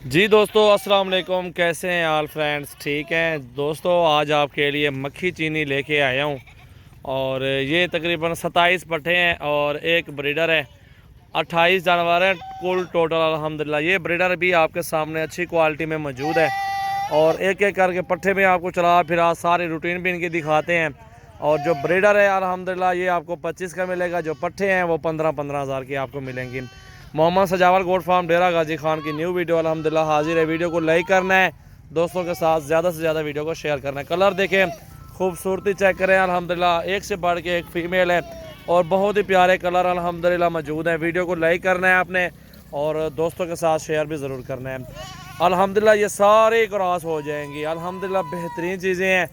जी दोस्तों, अस्सलाम वालेकुम। कैसे हैं ऑल फ्रेंड्स? ठीक हैं दोस्तों। आज आपके लिए मक्खी चीनी लेके आया हूँ और ये तकरीबन 27 पट्ठे हैं और एक ब्रीडर है। 28 जानवर हैं कुल टोटल अल्हम्दुलिल्लाह। ये ब्रीडर भी आपके सामने अच्छी क्वालिटी में मौजूद है और एक एक करके पट्ठे में आपको चला फिरा सारी रूटीन भी इनकी दिखाते हैं। और जो ब्रीडर है अल्हम्दुलिल्लाह ये आपको 25 का मिलेगा, जो पट्ठे हैं वो 15-15 हज़ार की आपको मिलेंगी। मोहम्मद सजावल गोट फार्म डेरा गाजी खान की न्यू वीडियो अल्हम्दुलिल्लाह हाजिर है। वीडियो को लाइक करना है, दोस्तों के साथ ज़्यादा से ज़्यादा वीडियो को शेयर करना है। कलर देखें, खूबसूरती चेक करें, अल्हम्दुलिल्लाह एक से बढ़ के एक फ़ीमेल है और बहुत ही प्यारे कलर अल्हम्दुलिल्लाह मौजूद हैं। वीडियो को लाइक करना है आपने और दोस्तों के साथ शेयर भी ज़रूर करना है। अल्हम्दुलिल्लाह ये सारे क्रॉस हो जाएंगी, अल्हम्दुलिल्लाह बेहतरीन चीज़ें हैं।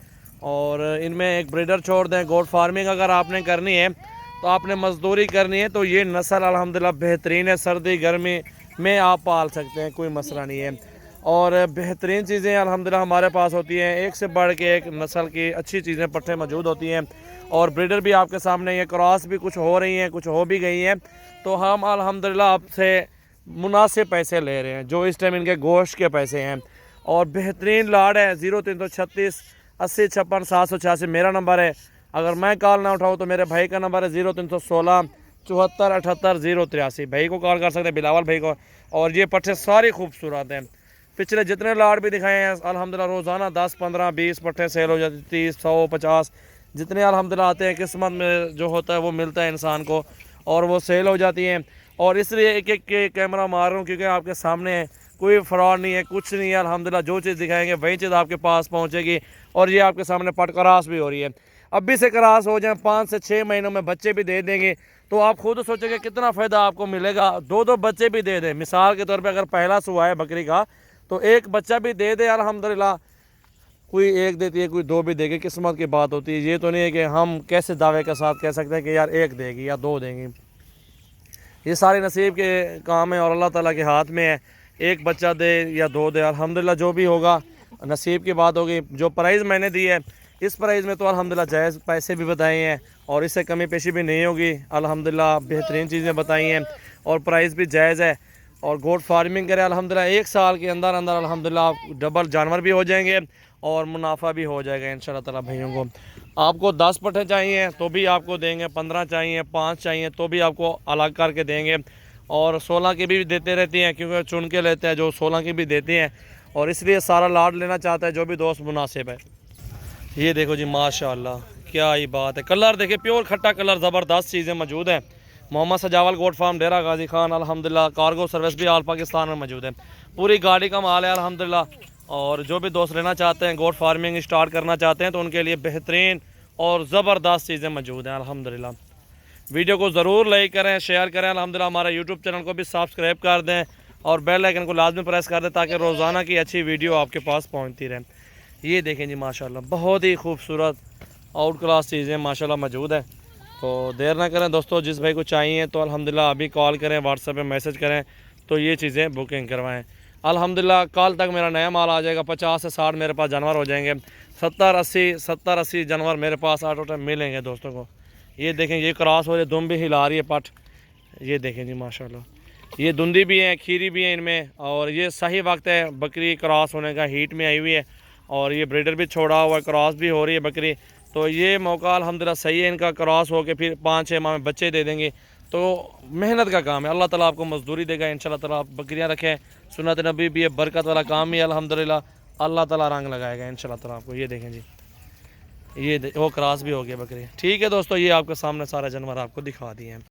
और इनमें एक ब्रीडर छोड़ दें। गोट फार्मिंग अगर आपने करनी है तो आपने मजदूरी करनी है तो ये नस्ल अल्हम्दुलिल्लाह बेहतरीन है। सर्दी गर्मी में आप पाल सकते हैं, कोई मसला नहीं है। और बेहतरीन चीज़ें अल्हम्दुलिल्लाह हमारे पास होती हैं, एक से बढ़ के एक नस्ल की अच्छी चीज़ें पट्ठे मौजूद होती हैं। और ब्रीडर भी आपके सामने, ये क्रॉस भी कुछ हो रही हैं, कुछ हो भी गई हैं। तो हम अल्हम्दुलिल्लाह आपसे मुनासिब पैसे ले रहे हैं, जो इस टाइम इनके गोश्त के पैसे हैं। और बेहतरीन लाड है। 0336 80 56 786 मेरा नंबर है। अगर मैं कॉल ना उठाऊँ तो मेरे भाई का नंबर है 0316 74 78 083। भाई को कॉल कर सकते हैं, बिलावल भाई को। और ये पट्ठे सारी खूबसूरत हैं। पिछले जितने लाड भी दिखाए हैं अल्हम्दुलिल्लाह रोज़ाना 10 15 20 पट्ठे सेल हो जाती, 30 100 50 जितने अल्हम्दुलिल्लाह आते हैं। किस्मत में जो होता है वो मिलता है इंसान को और वो सेल हो जाती हैं। और इसलिए एक एक के कैमरा मार रहा हूँ क्योंकि आपके सामने है, कोई फ्रॉड नहीं है, कुछ नहीं है। अल्हम्दुलिल्लाह जो चीज़ दिखाएंगे वही चीज़ आपके पास पहुँचेगी। और ये आपके सामने पट क्रॉस भी हो रही है। अभी से क्रॉस हो जाए 5 से 6 महीनों में बच्चे भी दे देंगे तो आप खुद सोचेंगे कितना फ़ायदा आपको मिलेगा। दो बच्चे भी दे दें, मिसाल के तौर पे अगर पहला सुआ है बकरी का तो एक बच्चा भी दे दे अल्हम्दुलिल्लाह। कोई एक देती है, कोई दो भी देगी, किस्मत की बात होती है। ये तो नहीं है कि हम कैसे दावे के साथ कह सकते हैं कि यार एक देगी या दो देंगी। ये सारे नसीब के काम है और अल्लाह ताला के हाथ में है। एक बच्चा दे या दो दे, अल्हम्दुलिल्लाह जो भी होगा नसीब की बात होगी। जो प्राइस मैंने दी है इस प्राइस में तो अल्हम्दुलिल्लाह जायज़ पैसे भी बताए हैं और इससे कमी पेशी भी नहीं होगी। अल्हम्दुलिल्लाह बेहतरीन चीज़ें बताई हैं और प्राइस भी जायज़ है। और गोट फार्मिंग करें अल्हम्दुलिल्लाह 1 साल के अंदर अंदर अल्हम्दुलिल्लाह डबल जानवर भी हो जाएंगे और मुनाफा भी हो जाएगा इंशाल्लाह ताला। भाइयों को आपको 10 पट्ठे चाहिए तो भी आपको देंगे, 15 चाहिए, 5 चाहिए तो भी आपको अलग करके देंगे। और 16 की भी देते रहती हैं क्योंकि चुन के लेते हैं, जो 16 की भी देते हैं। और इसलिए सारा लाड लेना चाहता है जो भी दोस्त मुनासिब है। ये देखो जी माशाल्लाह क्या ही बात है। कलर देखिए, प्योर खट्टा कलर, ज़बरदस्त चीज़ें मौजूद हैं। मोहम्मद सजावल गोट फार्म डेरा गाजी खान अल्हम्दुलिल्लाह। कार्गो सर्विस भी ऑल पाकिस्तान में मौजूद है। पूरी गाड़ी का माल है अल्हम्दुलिल्लाह। और जो भी दोस्त लेना चाहते हैं, गोट फार्मिंग स्टार्ट करना चाहते हैं तो उनके लिए बेहतरीन और ज़बरदस्त चीज़ें मौजूद हैं अल्हम्दुलिल्लाह। वीडियो को ज़रूर लाइक करें, शेयर करें। अल्हम्दुलिल्लाह हमारे यूट्यूब चैनल को भी सब्सक्राइब कर दें और बेल आइकन को लाजमी प्रेस कर दें ताकि रोज़ाना की अच्छी वीडियो आपके पास पहुँचती रहे। ये देखें जी माशाल्लाह बहुत ही खूबसूरत आउट क्लास चीज़ें माशाल्लाह मौजूद है। तो देर ना करें दोस्तों, जिस भाई को चाहिए तो अल्हम्दुलिल्लाह अभी कॉल करें, व्हाट्सएप पे मैसेज करें तो ये चीज़ें बुकिंग करवाएं। अल्हम्दुलिल्लाह कल तक मेरा नया माल आ जाएगा। 50 से 60 मेरे पास जानवर हो जाएंगे। 70-80 जानवर मेरे पास ऑटो टाइम मिलेंगे दोस्तों को। ये देखें, ये क्रॉस हो रही, दुम भी हिला रही है पट। ये देखें जी माशाल्लाह, ये धुंधी भी है, खीरी भी है इनमें। और ये सही वक्त है बकरी क्रॉस होने का, हीट में आई हुई है और ये ब्रीडर भी छोड़ा हुआ है, क्रॉस भी हो रही है बकरी। तो ये मौका अल्हम्दुलिल्लाह सही है इनका। क्रॉस हो के फिर 5-6 माह में बच्चे दे देंगे। तो मेहनत का काम है, अल्लाह ताला आपको मजदूरी देगा इंशाल्लाह ताला। आप बकरियां रखें, सुन्नत नबी भी है, बरकत वाला काम ही अल्हम्दुलिल्लाह। अल्लाह ताला रंग लगाएगा इंशाल्लाह ताला आपको। ये देखें जी, ये वो क्रॉस भी हो गया बकरी। ठीक है दोस्तों, ये आपके सामने सारे जानवर आपको दिखा दिए हैं।